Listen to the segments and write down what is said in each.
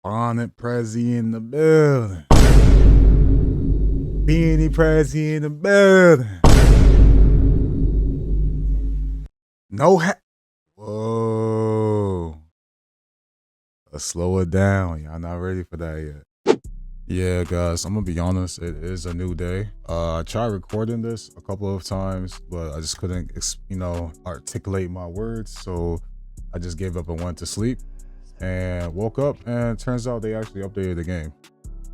Bonnet Prezi in the building. Beanie Prezi in the building. No hat. Whoa. Let's slow it down. Y'all not ready for that yet. Yeah, guys, I'm gonna be honest. It is a new day. I tried recording this a couple of times, but I just couldn't, articulate my words. So I just gave up and went to sleep and woke up, and turns out they actually updated the game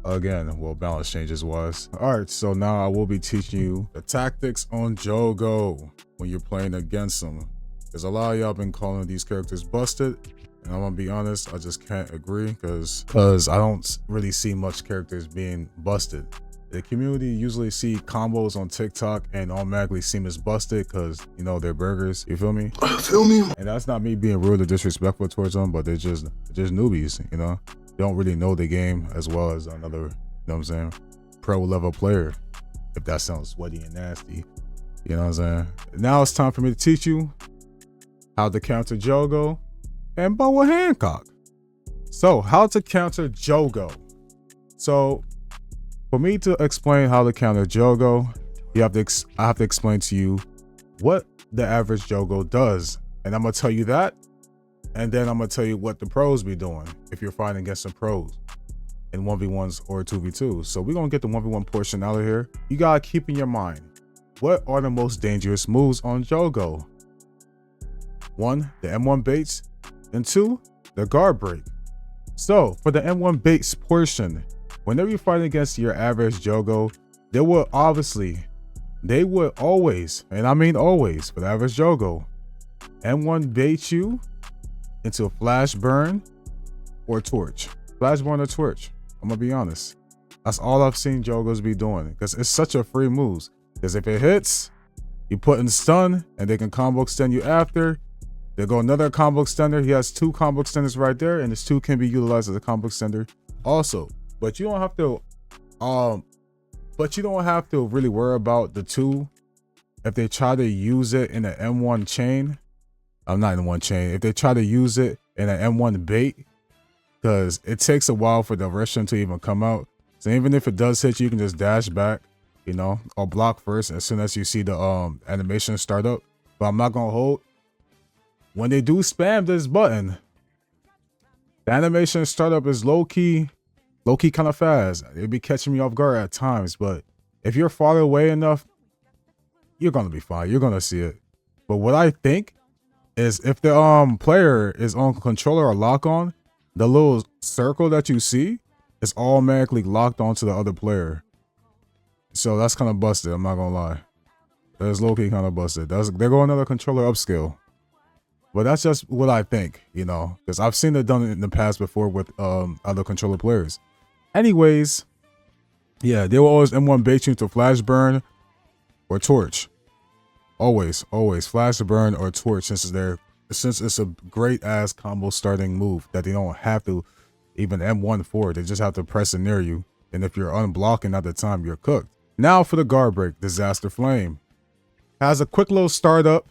again. Well, balance changes wise. All right, so now I will be teaching you the tactics on Jogo when you're playing against them. There's a lot of y'all been calling these characters busted, and I'm gonna be honest, I just can't agree because I don't really see much characters being busted. The community usually see combos on TikTok and automatically seem as busted because, you know, they're burgers. You feel me? Feel me? And that's not me being rude or disrespectful towards them, but they're just newbies, you know? They don't really know the game as well as another, you know what I'm saying, pro level player, if that sounds sweaty and nasty. You know what I'm saying? Now it's time for me to teach you how to counter Jogo and Boa Hancock. So, how to counter Jogo. So, for me to explain how to counter Jogo, I have to explain to you what the average Jogo does. And I'm gonna tell you that, and then I'm gonna tell you what the pros be doing if you're fighting against some pros in 1v1s or 2v2s. So we're gonna get the 1v1 portion out of here. You gotta keep in your mind, what are the most dangerous moves on Jogo? 1, the M1 baits, and 2, the guard break. So for the M1 baits portion, whenever you're fighting against your average Jogo, they would always, and I mean always, for the average Jogo, M1 bait you into a flash burn or torch. Flash burn or torch. I'm gonna be honest. That's all I've seen Jogos be doing, because it's such a free move. Because if it hits, you put in stun and they can combo extend you after. They go another combo extender. He has 2 combo extenders right there, and this 2 can be utilized as a combo extender also. But you don't have to really worry about the 2 if they try to use it in an M1 chain. I'm not in one chain. If they try to use it in an M1 bait, because it takes a while for the Russian to even come out. So even if it does hit you, you can just dash back, you know, or block first as soon as you see the animation start up. But I'm not gonna hold. When they do spam this button, the animation startup is low-key kind of fast. It'd be catching me off guard at times, but if you're far away enough, you're gonna be fine. You're gonna see it. But what I think is, if the player is on controller or lock on, the little circle that you see is automatically locked onto the other player. So that's kind of busted, I'm not gonna lie. That is low-key kind of busted. There go another controller upscale. But that's just what I think, you know, because I've seen it done in the past before with other controller players. Anyways, yeah, they will always M1 bait you into flash burn or torch. Always flash burn or torch, since it's a great ass combo starting move that they don't have to even M1 for. They just have to press it near you, and if you're unblocking at the time, you're cooked. Now for the guard break, Disaster Flame. Has a quick little startup.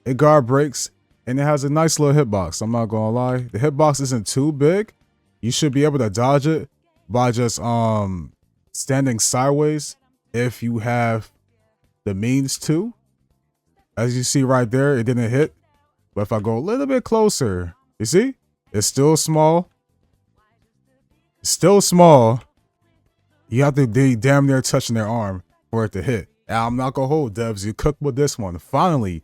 It guard breaks. And it has a nice little hitbox. I'm not gonna lie. The hitbox isn't too big. You should be able to dodge it by just standing sideways if you have the means to. As you see right there, it didn't hit. But if I go a little bit closer, you see? It's still small. It's still small. You have to be damn near touching their arm for it to hit. And I'm not gonna hold, devs. You cooked with this one. Finally,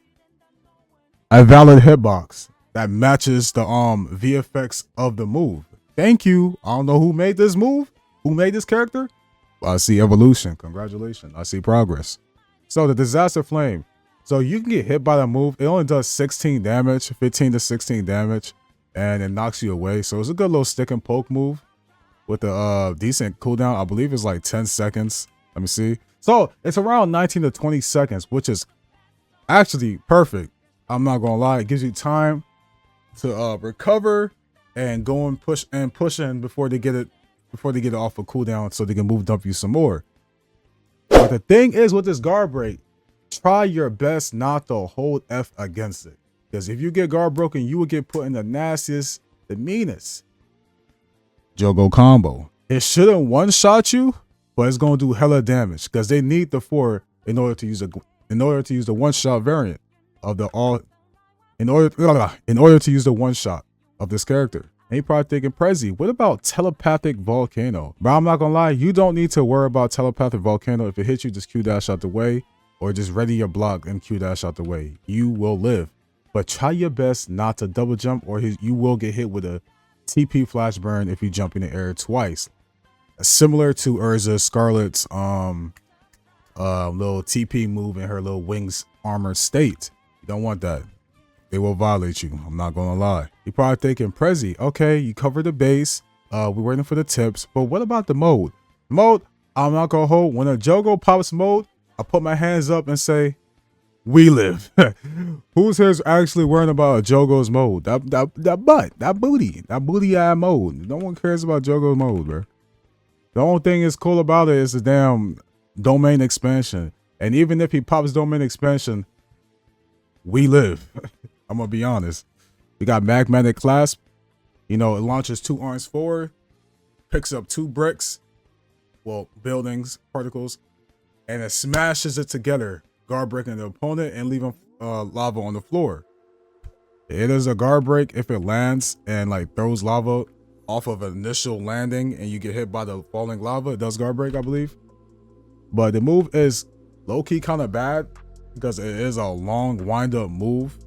a valid hitbox that matches the VFX of the move. Thank you. I don't know who made this move, who made this character. I see evolution. Congratulations. I see progress. So the Disaster Flame. So you can get hit by that move. It only does 16 damage, 15 to 16 damage, and it knocks you away. So it's a good little stick and poke move with a decent cooldown. I believe it's like 10 seconds. Let me see. So it's around 19 to 20 seconds, which is actually perfect. I'm not gonna lie, it gives you time to recover and go and push in before they get it off of cooldown, so they can move dump you some more. But the thing is, with this guard break, try your best not to hold F against it, because if you get guard broken, you will get put in the nastiest, the meanest Jogo combo. It shouldn't one-shot you, but it's gonna do hella damage because they need the 4 in order to use the one-shot variant of the all in order to use the one-shot of this character. And you probably thinking, Prezi, what about telepathic volcano? But I'm not gonna lie, you don't need to worry about telepathic volcano. If it hits you, just Q dash out the way, or just ready your block and Q dash out the way. You will live. But try your best not to double jump, or you will get hit with a TP flash burn if you jump in the air twice. Similar to Urza Scarlet's little TP move in her little wings armor state. You don't want that. They will violate you. I'm not gonna lie. You're probably thinking, Prezi, okay, you covered the base. We're waiting for the tips, but what about the mode? Mode, I'm not gonna hold. When a Jogo pops mode, I put my hands up and say, we live. Who's here actually worrying about a Jogo's mode? That booty eye mode. No one cares about Jogo's mode, bro. The only thing is cool about it is the damn domain expansion. And even if he pops domain expansion, we live. I'm gonna be honest. We got magnetic clasp. You know, it launches 2 arms forward, picks up 2 bricks, well, buildings, particles, and it smashes it together, guard breaking the opponent and leaving lava on the floor. It is a guard break if it lands and like throws lava off of an initial landing and you get hit by the falling lava. It does guard break, I believe. But the move is low-key kind of bad because it is a long wind-up move.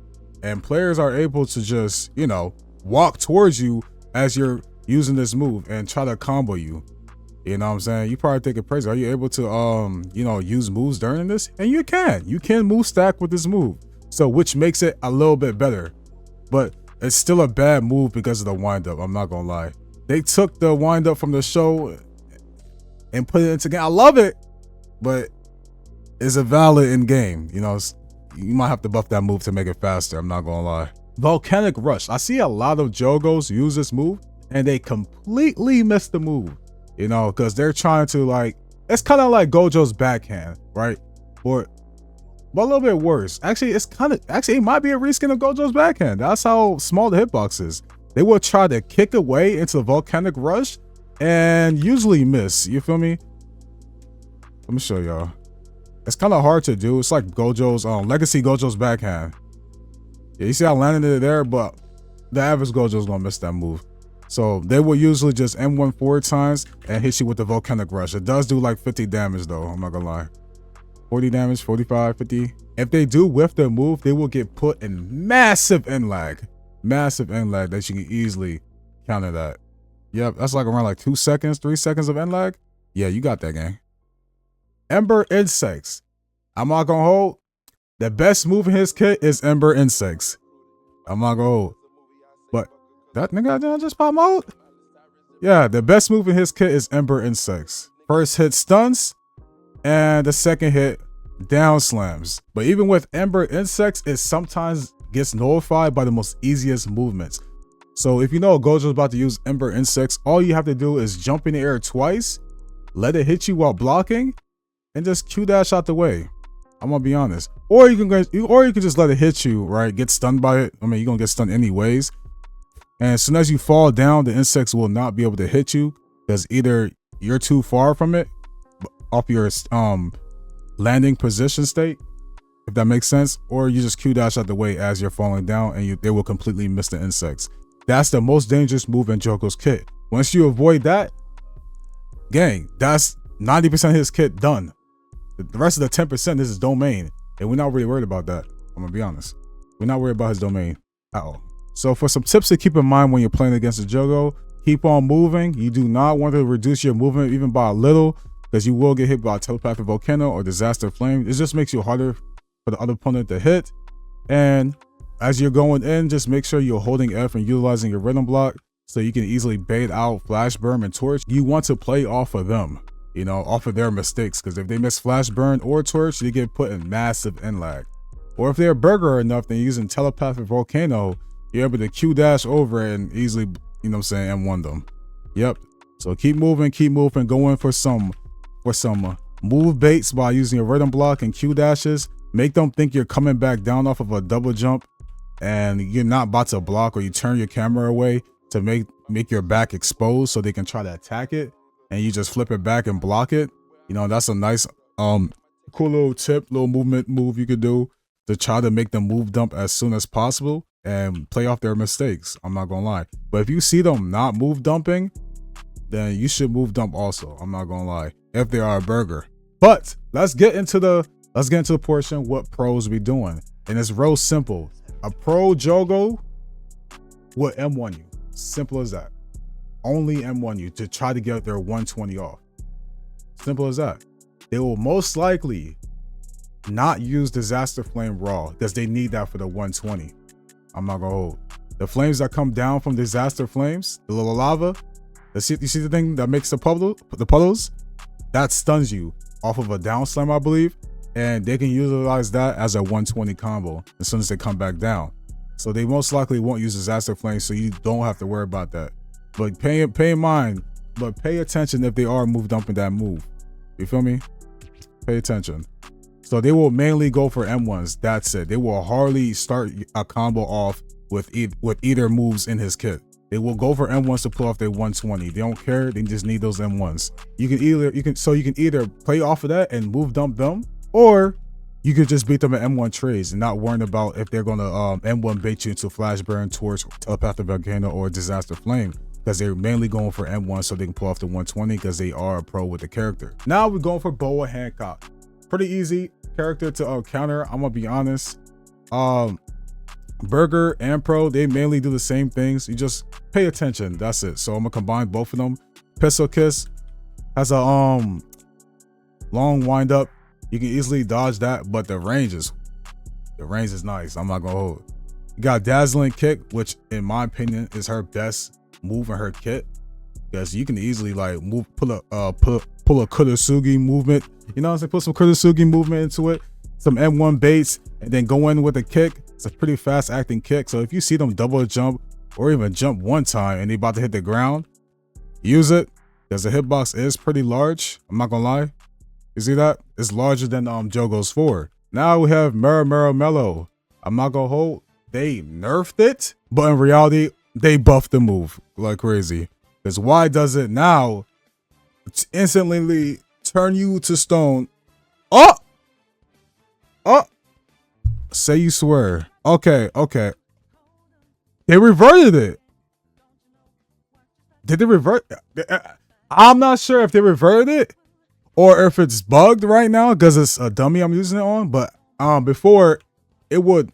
And players are able to just, you know, walk towards you as you're using this move and try to combo you. You know what I'm saying? You probably thinking, Prezi, are you able to, you know, use moves during this? And you can. You can move stack with this move. So, which makes it a little bit better. But it's still a bad move because of the wind-up. I'm not going to lie. They took the wind-up from the show and put it into game. I love it, but it's a valid in-game. You know, you might have to buff that move to make it faster. I'm not gonna lie. Volcanic Rush. I see a lot of Jogos use this move and they completely miss the move. You know, because they're trying to like, it's kind of like Gojo's backhand, right? But a little bit worse. Actually, it might be a reskin of Gojo's backhand. That's how small the hitbox is. They will try to kick away into the Volcanic Rush and usually miss. You feel me? Let me show y'all. It's kind of hard to do. It's like Gojo's Legacy Gojo's backhand. Yeah, you see I landed it there, but the average Gojo's gonna miss that move. So they will usually just M1 4 times and hit you with the Volcanic Rush. It does do like 50 damage though, I'm not gonna lie. 40 damage, 45, 50. If they do whiff their move, they will get put in massive end lag. Massive end lag that you can easily counter that. Yep, that's like around like 2 seconds, 3 seconds of end lag. Yeah, you got that, gang. Ember Insects. I'm not gonna hold. The best move in his kit is Ember Insects. I'm not gonna hold. But that nigga just pop mode? Yeah, the best move in his kit is Ember Insects. First hit stuns, and the second hit down slams. But even with Ember Insects, it sometimes gets nullified by the most easiest movements. So if you know Gojo's about to use Ember Insects, all you have to do is jump in the air twice, let it hit you while blocking, and just Q dash out the way. I'm gonna be honest. Or you can just let it hit you, right? Get stunned by it. I mean, you're gonna get stunned anyways. And as soon as you fall down, the insects will not be able to hit you because either you're too far from it off your landing position state, if that makes sense, or you just Q dash out the way as you're falling down and they will completely miss the insects. That's the most dangerous move in Jogo's kit. Once you avoid that, gang, that's 90% of his kit done. The rest of the 10% is his domain, and we're not really worried about that. I'm gonna be honest. We're not worried about his domain at all. So for some tips to keep in mind when you're playing against a Jogo, keep on moving. You do not want to reduce your movement even by a little, because you will get hit by a telepathic volcano or disaster flame. It just makes you harder for the other opponent to hit. And as you're going in, just make sure you're holding F and utilizing your rhythm block so you can easily bait out flash burn and torch. You want to play off of them, you know, off of their mistakes, because if they miss flash burn or torch, they get put in massive end lag. Or if they're burger enough, then using telepathic volcano, you're able to Q dash over and easily, you know what I'm saying, M1 them. Yep. So keep moving, go in for some move baits by using your rhythm block and Q dashes. Make them think you're coming back down off of a double jump and you're not about to block, or you turn your camera away. to make your back exposed so they can try to attack it, and you just flip it back and block it. You know, that's a nice cool little tip, little movement move you could do to try to make them move dump as soon as possible and play off their mistakes. I'm not gonna lie. But if you see them not move dumping, then you should move dump also. I'm not gonna lie. If they are a burger. But let's get into the portion what pros be doing. And it's real simple. A pro Jogo will M1 you. Simple as that. Only M1 you to try to get their 120 off. Simple as that. They will most likely not use Disaster Flame raw because they need that for the 120. I'm not gonna hold. The flames that come down from Disaster Flames, the little lava, you see the thing that makes the puddles? That stuns you off of a down slam, I believe. And they can utilize that as a 120 combo as soon as they come back down. So they most likely won't use Disaster Flame, so you don't have to worry about that. But pay in mind, but pay attention if they are move dumping that move. You feel me? Pay attention. So they will mainly go for M1s. That's it. They will hardly start a combo off with either moves in his kit. They will go for M1s to pull off their 120. They don't care. They just need those M1s. You can either play off of that and move dump them, or you could just beat them at M1 trades and not worrying about if they're gonna M1 bait you into Flash Burn, Torch, Telepathic Volcano, or Disaster Flame, because they're mainly going for M1 so they can pull off the 120 because they are a pro with the character. Now we're going for Boa Hancock. Pretty easy character to counter. I'm gonna be honest. Burger and pro, they mainly do the same things. You just pay attention. That's it. So I'm gonna combine both of them. Pistol Kiss has a long wind up. You can easily dodge that, but the range is nice. I'm not gonna hold. You got Dazzling Kick, which in my opinion is her best move in her kit, because you can easily like pull a Kurosugi movement. You know what I'm saying? Put some Kurosugi movement into it, some M1 baits, and then go in with a kick. It's a pretty fast acting kick. So if you see them double jump or even jump one time and they about to hit the ground, use it, because the hitbox is pretty large. I'm not gonna lie. You see that? It's larger than Jogo's 4. Now we have Mellow. I'm not gonna hold. They nerfed it, but in reality, they buffed the move like crazy. Because why does it now instantly turn you to stone? Oh! Say you swear. Okay. They reverted it. Did they revert? I'm not sure if they reverted it or if it's bugged right now because it's a dummy I'm using it on. But before, it would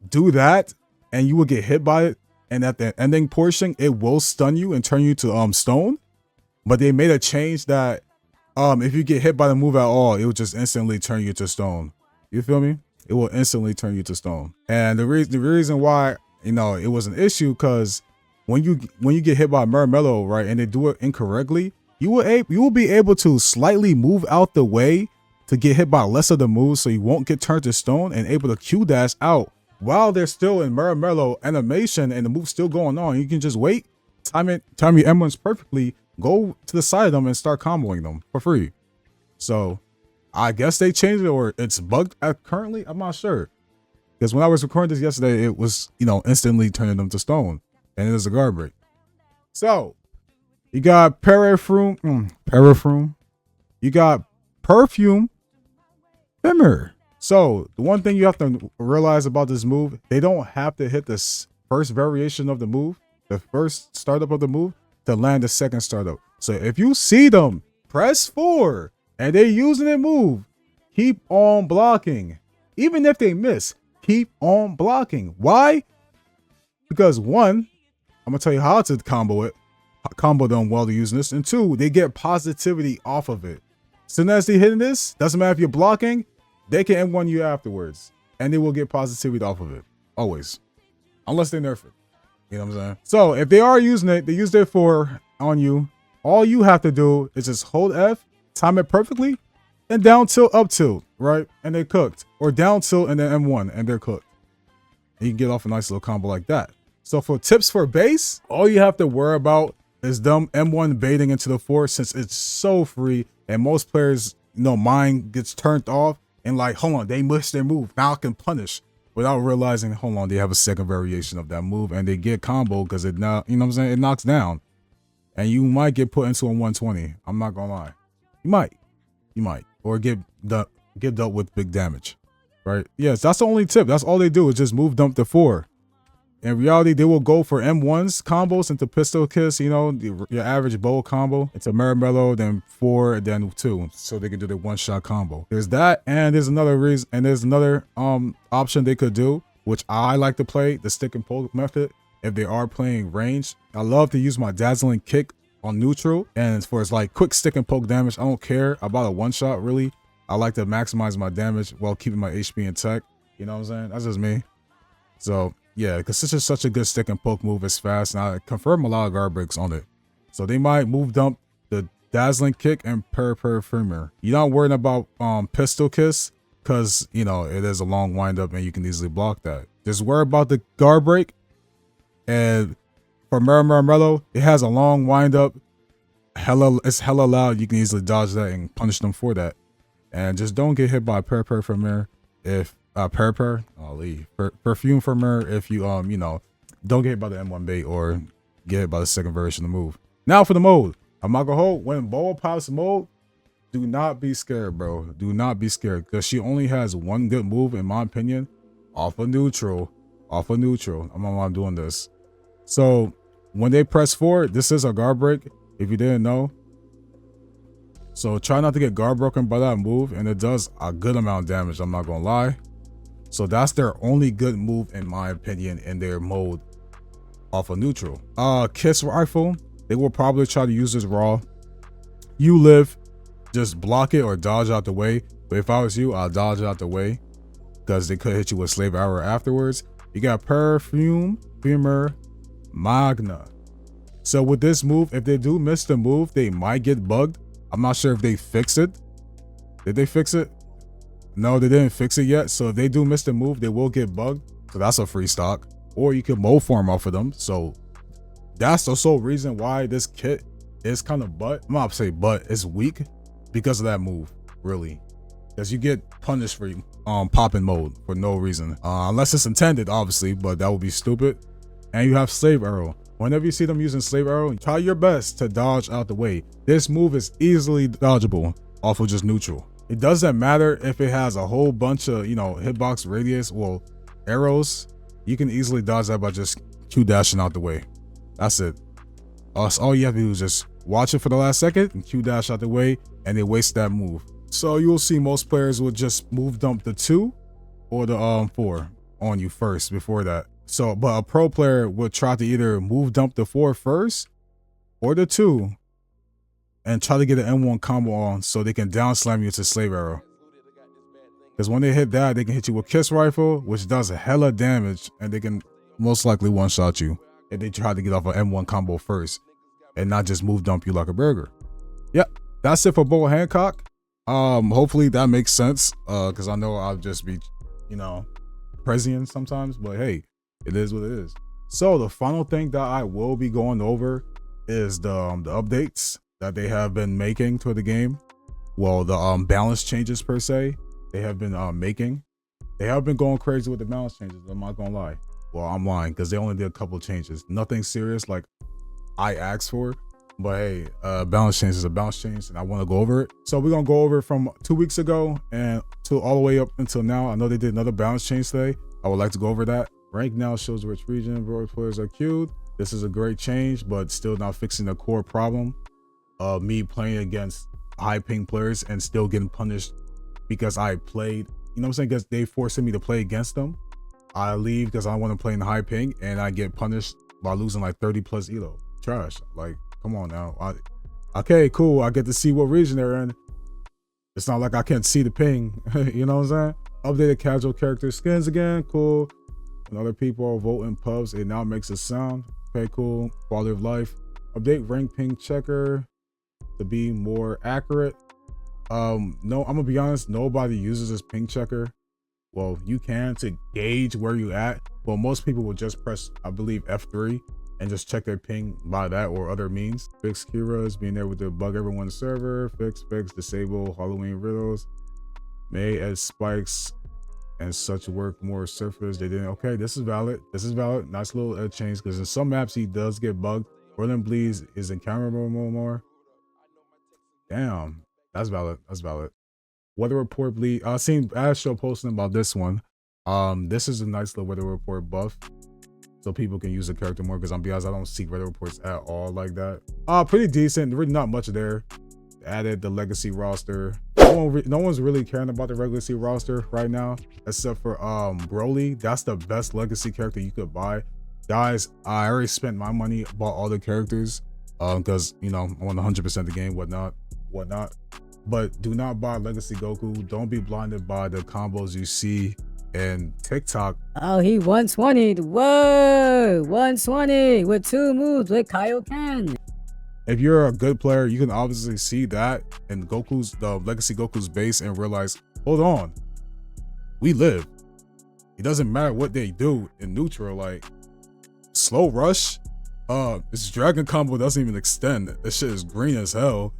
do that and you would get hit by it. And at the ending portion, it will stun you and turn you to stone. But they made a change that if you get hit by the move at all, it will just instantly turn you to stone. You feel me? It will instantly turn you to stone. And the reason why, you know, it was an issue, because when you get hit by Mellow, right, and they do it incorrectly, you will be able to slightly move out the way to get hit by less of the moves, so you won't get turned to stone, and able to Q dash out while they're still in Mellow animation and the move's still going on. You can just wait, time your M1s perfectly, go to the side of them and start comboing them for free. So I guess they changed it, or it's bugged currently. I'm not sure, because when I was recording this yesterday, it was, you know, instantly turning them to stone, and it is a guard break. So you got Perfume. You got Perfume Shimmer. So the one thing you have to realize about this move, they don't have to hit this first variation of the move, the first startup of the move, to land the second startup. So if you see them press 4 and they using a move, keep on blocking. Even if they miss, keep on blocking. Why? Because 1, I'm gonna tell you how to combo them while they're using this, and 2, they get positivity off of it. Soon as they hitting this, doesn't matter if you're blocking, they can M1 you afterwards, and they will get positivity off of it. Always. Unless they nerf it. You know what I'm saying? So if they are using it, they use their 4 on you. All you have to do is just hold F, time it perfectly, and down tilt, up tilt, right? And they're cooked. Or down tilt and then M1 and they're cooked. And you can get off a nice little combo like that. So for tips for base, all you have to worry about is them M1 baiting into the 4, since it's so free and most players, you know, mind gets turned off and like, hold on, they missed their move. Now I can punish. without realizing, hold on, they have a second variation of that move, and they get combo because it now, you know what I'm saying, it knocks down, and you might get put into a 120. I'm not gonna lie, you might, or get dealt with big damage, right? Yes, that's the only tip. That's all they do is just move dump to 4. In reality, they will go for M1s combos into pistol kiss, you know, your average bow combo into Maramello, then 4, and then 2, so they can do the one-shot combo. There's that, and there's another reason, and there's another option they could do, which I like to play, the stick and poke method. If they are playing range, I love to use my dazzling kick on neutral, and for it's like quick stick and poke damage. I don't care about a one-shot really. I like to maximize my damage while keeping my HP intact. You know what I'm saying? That's just me. So yeah, because this is such a good stick and poke move. It's fast, and I confirm a lot of guard breaks on it. So they might move dump the dazzling kick and femur. You're not worrying about pistol kiss because, you know, it is a long wind up and you can easily block that. Just worry about the guard break. And for Maramello, it has a long wind up. It's hella loud. You can easily dodge that and punish them for that. And just don't get hit by femur if perfume femur if you you know, don't get hit by the M1 bait or get hit by the second version of the move. Now for the mode. I'm not gonna hold, when Boa pops mode, do not be scared, bro. Do not be scared, because she only has one good move, in my opinion, off of neutral. I'm doing this. So when they press forward, this is a guard break, if you didn't know. So try not to get guard broken by that move, and it does a good amount of damage, I'm not gonna lie. So that's their only good move, in my opinion, in their mode off of neutral. Kiss rifle, they will probably try to use this raw. You live, just block it or dodge out the way. But if I was you, I'll dodge out the way, because they could hit you with slave arrow afterwards. You got perfume, femur, magna. So with this move, if they do miss the move, they might get bugged. I'm not sure if they fix it. Did they fix it? No, they didn't fix it yet. So if they do miss the move, they will get bugged. So that's a free stock. Or you can mold form off of them. So that's the sole reason why this kit is kind of I'm not gonna say it's weak, because of that move, really. Because you get punished for popping mode for no reason. Unless it's intended, obviously, but that would be stupid. And you have slave arrow. Whenever you see them using slave arrow, try your best to dodge out the way. This move is easily dodgeable off of just neutral. It doesn't matter if it has a whole bunch of, you know, hitbox radius, well, arrows. You can easily dodge that by just Q dashing out the way. That's it. All you have to do is just watch it for the last second and Q dash out the way, and they waste that move. So you'll see most players will just move dump the 2 or the 4 on you first before that. So, but a pro player would try to either move dump the 4 first or the 2 and try to get an M1 combo on so they can down slam you to slave arrow. Because when they hit that, they can hit you with kiss rifle, which does a hella damage, and they can most likely one-shot you if they try to get off an M1 combo first and not just move dump you like a burger. Yep, that's it for Boa Hancock. Hopefully that makes sense, because I know I'll just be, you know, Prezian sometimes, but hey, it is what it is. So the final thing that I will be going over is the updates that they have been making to the game. Well, the balance changes per se they have been making. They have been going crazy with the balance changes, I'm not gonna lie. Well, I'm lying, because they only did a couple changes, nothing serious like I asked for. But hey, balance change is a balance change, and I want to go over it. So we're gonna go over it from 2 weeks ago and to all the way up until now. I know they did another balance change today. I would like to go over that. Rank now shows which region role players are queued. This is a great change, but still not fixing the core problem of me playing against high ping players and still getting punished because I played, you know what I'm saying, because they forcing me to play against them. I leave because I want to play in the high ping, and I get punished by losing like 30 plus elo. Trash. Like, come on now. Okay, cool. I get to see what region they're in. It's not like I can't see the ping. You know what I'm saying? Updated casual character skins again. Cool. And other people vote in pubs. It now makes a sound. Okay, cool. Quality of life. Update rank ping checker to be more accurate. No, I'm gonna be honest. Nobody uses this ping checker. Well, you can to gauge where you at. Well, most people will just press, I believe, F3 and just check their ping by that or other means. Fix Kira's being able to bug everyone's server. Fix, disable Halloween riddles. May as spikes and such work more surface. They didn't. Okay, this is valid. This is valid. Nice little change, because in some maps he does get bugged. Whirling Bleeds is in camera mode more. Damn, that's valid. That's valid. Weather report bleed. I seen Astro posting about this one. This is a nice little weather report buff, so people can use the character more. Because I'm be honest, I don't see weather reports at all like that. Pretty decent. Really not much there. Added the legacy roster. No one's really caring about the legacy roster right now, except for Broly. That's the best legacy character you could buy. Guys, I already spent my money, bought all the characters, because you know I want 100% the game, whatnot. But do not buy Legacy Goku. Don't be blinded by the combos you see in TikTok. Oh, he 120'd. Whoa, 120 with 2 moves with Kaioken. If you're a good player, you can obviously see that in the Legacy Goku's base and realize, hold on, we live. It doesn't matter what they do in neutral. Like slow rush, this dragon combo doesn't even extend. This shit is green as hell,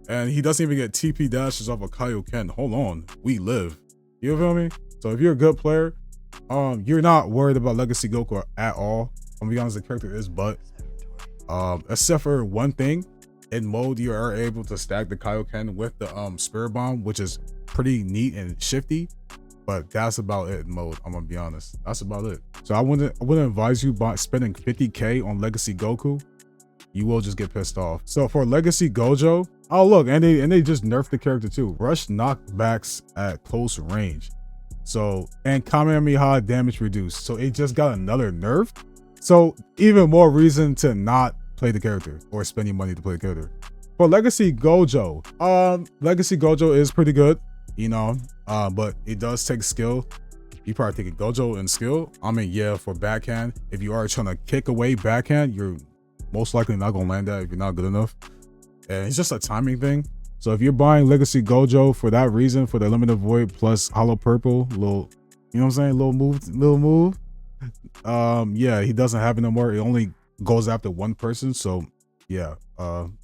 and he doesn't even get TP dashes off of Kaioken. Hold on, we live. You feel me? So if you're a good player, you're not worried about Legacy Goku at all. I'm gonna be honest, the character is butt. Except for one thing, in mode you are able to stack the Kaioken with the Spirit Bomb, which is pretty neat and shifty, but that's about it in mode. I'm gonna be honest, that's about it. So I wouldn't advise you by spending 50k on Legacy Goku. You will just get pissed off. So for Legacy Gojo, oh look, and they just nerfed the character too. Rush knockbacks at close range. So, and Kamehameha damage reduced. So it just got another nerf. So even more reason to not play the character or spend your money to play the character. For Legacy Gojo, Legacy Gojo is pretty good, you know, but it does take skill. You probably take a Gojo and skill. I mean, yeah, for backhand, if you are trying to kick away backhand, you're most likely not gonna land that if you're not good enough. And it's just a timing thing. So if you're buying Legacy Gojo for that reason, for the Limited Void plus Hollow Purple, little, you know what I'm saying, little move. Yeah, he doesn't have it no more. It only goes after one person. So yeah, don't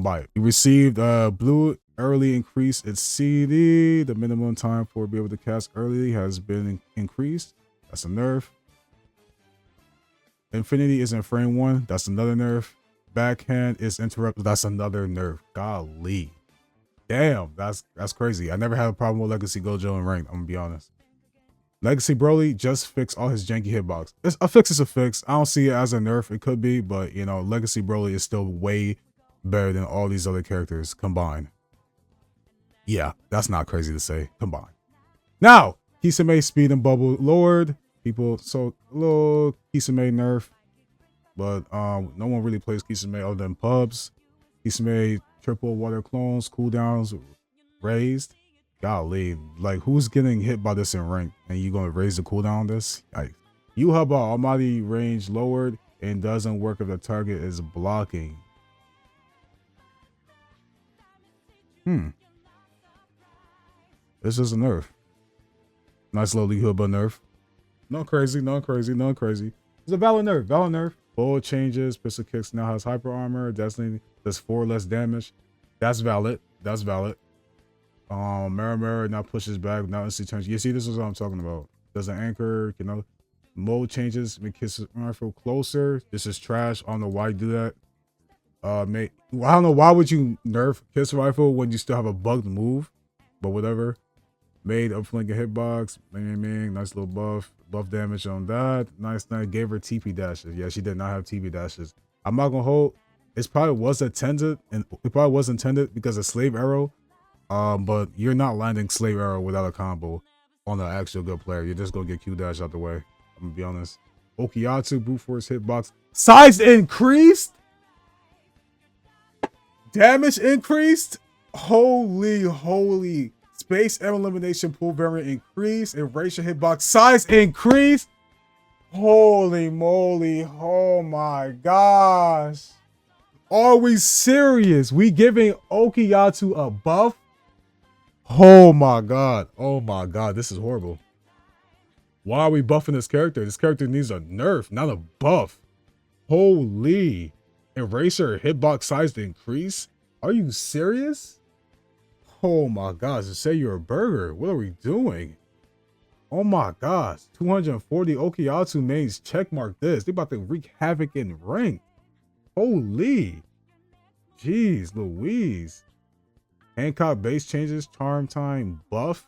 buy it. He received blue early increase its CD. The minimum time for be able to cast early has been increased. That's a nerf. Infinity is in frame 1. That's another nerf. Backhand is interrupted. That's another nerf. Golly, damn, that's crazy. I never had a problem with Legacy Gojo in ranked. I'm gonna be honest. Legacy Broly just fixed all his janky hitbox. A fix is a fix. I don't see it as a nerf. It could be, but you know, Legacy Broly is still way better than all these other characters combined. Yeah, that's not crazy to say. Combined. Now, Kisame speed and bubble lowered. People, so little Kisame nerf, but no one really plays Kisame other than pubs. Kisame triple water clones, cooldowns raised. Golly, like who's getting hit by this in rank and you gonna raise the cooldown on this? Like, you have almighty range lowered and doesn't work if the target is blocking. This is a nerf. Nice little Lihuba nerf. No crazy. It's a valid nerf. Bullet changes, pistol kicks now has hyper armor, Destiny does 4 less damage. That's valid. Mirror now pushes back, now instantly turns. You see, this is what I'm talking about. Does an anchor, you know, mode changes, make his rifle closer. This is trash. I don't know why you do that. I don't know why would you nerf kiss rifle when you still have a bugged move, but whatever. Made upflanking hitbox, nice little buff damage on that. Nice. Gave her TP dashes. Yeah, she did not have TP dashes. I'm not gonna hold. It probably was intended because of slave arrow. But you're not landing slave arrow without a combo on an actual good player. You're just gonna get Q dash out the way. I'm gonna be honest. Okiyatsu brute force hitbox size increased, damage increased. Holy. Space and elimination pool variant increased. Erasure hitbox size increased. Holy moly! Oh my gosh! Are we serious? We giving Okiyatsu a buff? Oh my god. This is horrible. Why are we buffing this character? This character needs a nerf, not a buff. Holy. Eraser hitbox size to increase? Are you serious? Oh my gosh, to say you're a burger. What are we doing? Oh my gosh. 240 Okiyatsu mains checkmark this. They about to wreak havoc in rank. Holy. Jeez Louise. Hancock base changes, charm time buff.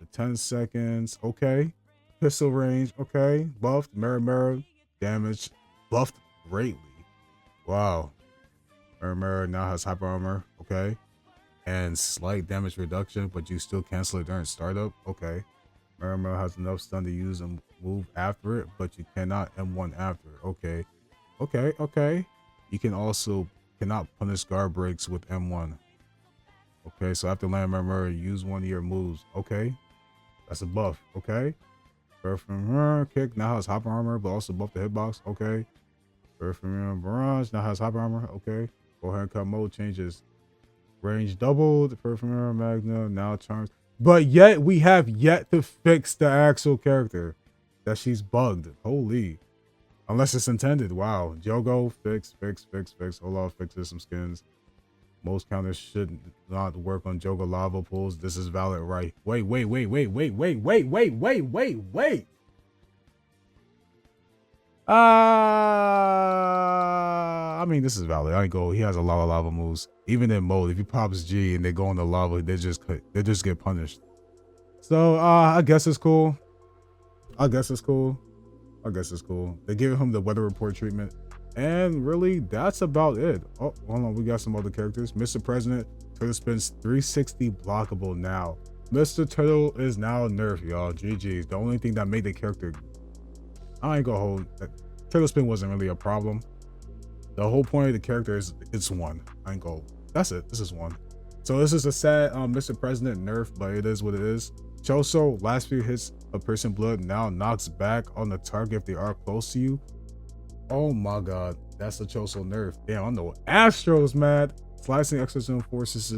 The 10 seconds. Okay. Pistol range. Okay. Buffed. Mirror damage. Buffed greatly. Wow. Mirror now has hyper armor. Okay. And slight damage reduction, but you still cancel it during startup. Okay. Mirror has enough stun to use and move after it, but you cannot M1 after it. Okay. Okay. You can also cannot punish guard breaks with M1. Okay, so after land Mirror, use one of your moves. Okay. That's a buff. Okay. From kick now has hyper armor, but also buff the hitbox. Okay. From barrage now has hyper armor. Okay. Boa Hancock mode changes. Range doubled. Perfumer Magna now charms. But yet we have yet to fix the actual character. That she's bugged. Holy. Unless it's intended. Wow. Jogo, fix. Olaf fixes some skins. Most counters should not work on Jogo lava pools. This is valid, right? Wait. I mean, this is valid. I ain't go. He has a lot of lava moves. Even in mode, if he pops G and they go in the lava, they just get punished. So I guess it's cool. They give him the weather report treatment. And really, that's about it. Oh, hold on. We got some other characters. Mr. President, Turtle spins 360 blockable now. Mr. Turtle is now nerfed, y'all. GG's. The only thing that made the character, I ain't gonna hold that. Turtle spin wasn't really a problem. The whole point of the character is it's one. I ain't gonna. That's it. This is one. So this is a sad Mr. President nerf, but it is what it is. Choso, last few hits of person blood now knocks back on the target if they are close to you. Oh my god, that's the Choso nerf. Damn, I know Astro's mad. Slicing exorcism forces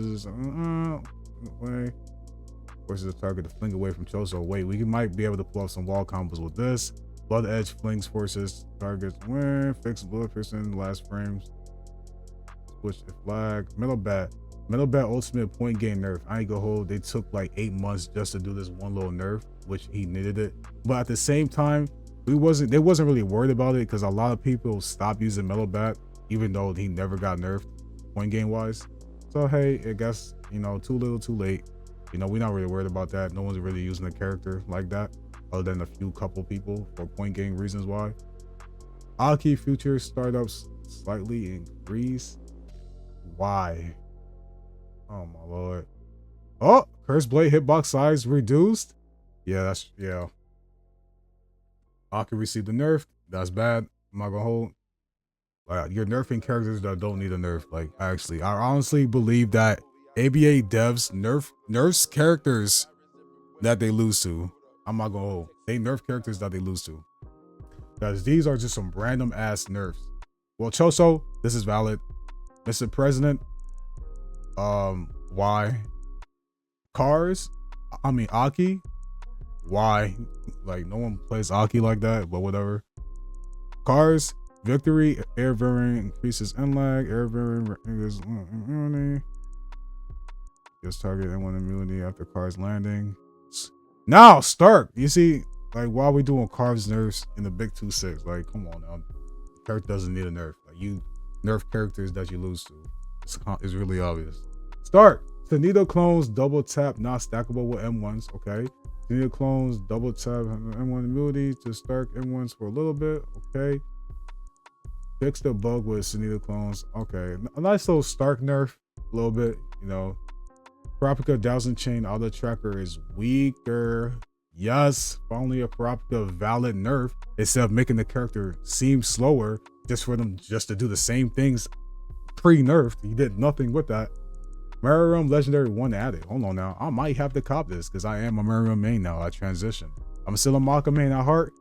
forces the target to fling away from Choso. Wait, we might be able to pull off some wall combos with this. Blood edge flings forces targets. Fix blood person last frames. Switch the flag. Metal bat ultimate point gain nerf. I ain't gonna hold. They took like 8 months just to do this one little nerf, which he needed it. But at the same time, they wasn't really worried about it because a lot of people stopped using Metal Bat, even though he never got nerfed point game wise. So hey, I guess, you know, too little too late. You know, we're not really worried about that. No one's really using the character like that, other than a couple people for point game reasons why. Aki future startups slightly increase. Why? Oh my lord. Oh, Curse Blade hitbox size reduced. Yeah. Aki received a nerf. That's bad. I'm not gonna hold. Like, you're nerfing characters that don't need a nerf. Like, actually, I honestly believe that ABA devs nerfs characters that they lose to. I'm not gonna hold. They nerf characters that they lose to. Because these are just some random ass nerfs. Well, Choso, this is valid. Mr. President, why? Aki, why? Like, no one plays Aki like that, but whatever. Cars, victory, air variant increases end lag, air variant increases immunity. Just target N1 immunity after cars landing. Now, Stark, you see, like, why are we doing Carves nerfs in the big 2-6? Like, come on now. The character doesn't need a nerf. Like, you nerf characters that you lose to. It's really obvious. Stark, Tornado clones double tap, not stackable with M1s. Okay. Tornado clones double tap M1 immunity to Stark M1s for a little bit. Okay. Fix the bug with Tornado clones. Okay. A nice little Stark nerf. A little bit, you know. Karapika Dowsing Chain auto tracker is weaker. Yes, finally a Karapika valid nerf instead of making the character seem slower just for them just to do the same things pre-nerfed. He did nothing with that. Mariam Legendary 1 added. Hold on now. I might have to cop this because I am a Mariam main now. I transition. I'm still a Maka main at heart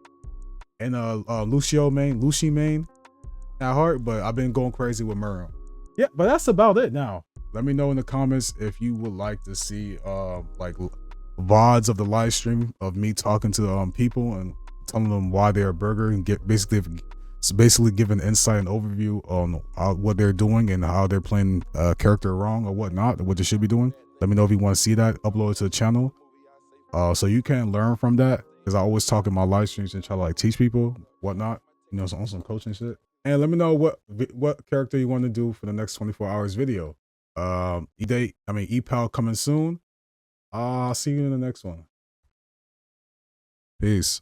and a Lucio main, Lucy main at heart, but I've been going crazy with Mariam. Yeah, but that's about it now. Let me know in the comments if you would like to see like VODs of the live stream of me talking to people and telling them why they're a burger and It's basically giving insight and overview on what they're doing and how they're playing a character wrong or whatnot, what they should be doing. Let me know if you want to see that. Upload it to the channel, so you can learn from that. Because I always talk in my live streams and try to like teach people whatnot, you know, on some coaching shit. And let me know what character you want to do for the next 24 hours video. E-Pal coming soon. I'll see you in the next one. Peace.